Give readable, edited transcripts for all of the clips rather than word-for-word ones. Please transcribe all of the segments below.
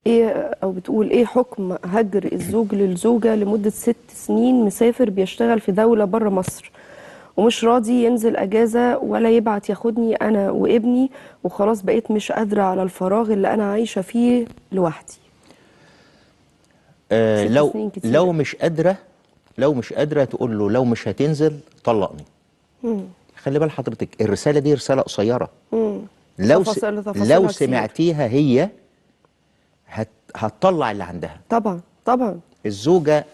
ايه، او بتقول ايه حكم هجر الزوج للزوجة لمدة 6 سنين مسافر بيشتغل في دولة بره مصر ومش راضي ينزل اجازة ولا يبعت ياخدني انا وابني، وخلاص بقيت مش قادرة على الفراغ اللي انا عايشة فيه لوحدي. 6 سنين لو كتير. مش قادرة تقول له لو مش هتنزل طلقني. خلي بال حضرتك الرسالة دي رسالة قصيرة. لو تفاصيلها كتير. سمعتيها هي هتطلع اللي عندها. طبعا طبعا. الزوجة،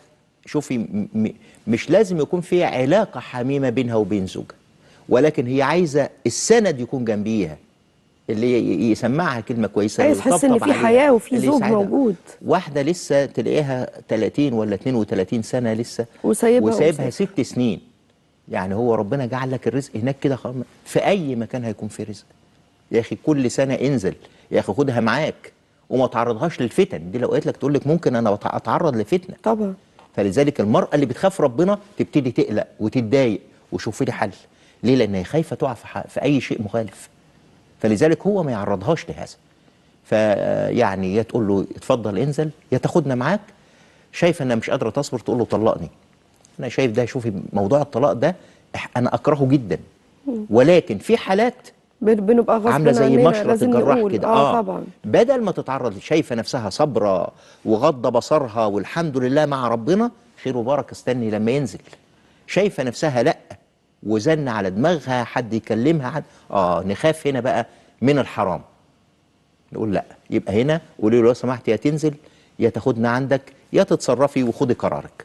شوفي، مش لازم يكون في علاقة حميمة بينها وبين زوجها، ولكن هي عايزة السند يكون جنبيها، اللي يسمعها كلمة كويسة، اللي عايز تحس ان يطبطب في عليها، حياة وفي اللي زوج يساعدها. موجود. واحدة لسه تلاقيها 30 ولا 32 سنة لسه وسايبها وسايبها ومسافر. 6 سنين. يعني هو ربنا جعل لك الرزق هناك كده خلاص، في أي مكان هيكون في رزق. يا أخي كل سنة انزل، يا أخي خدها معاك وما تعرضهاش للفتن دي. لو قالت لك تقول لك ممكن أنا أتعرض لفتنة. طبعا. فلذلك المرأة اللي بتخاف ربنا تبتدي تقلق وتتضايق وشوف لي حل. ليه؟ لأن هي خايفة تقع في أي شيء مخالف. فلذلك هو ما يعرضهاش لهذا. فيعني يا تقول له اتفضل انزل، يا تاخدنا معاك. شايفه انها مش قادره تصبر تقول له طلقني. انا شايف ده، شوفي موضوع الطلاق ده انا اكرهه جدا، ولكن في حالات بنبقى عامله غصب زي عننا مشرط لازم الجراح نقول كده. طبعا. بدل ما تتعرض، شايفه نفسها صابره وغض بصرها والحمد لله مع ربنا خير وبركه، استني لما ينزل. شايفه نفسها لا، وزن على دماغها حد يكلمها حد، نخاف هنا بقى من الحرام. نقول لا، يبقى هنا قولي له لو سمحت يا تنزل يا تاخدنا عندك يا تتصرفي وخدي قرارك.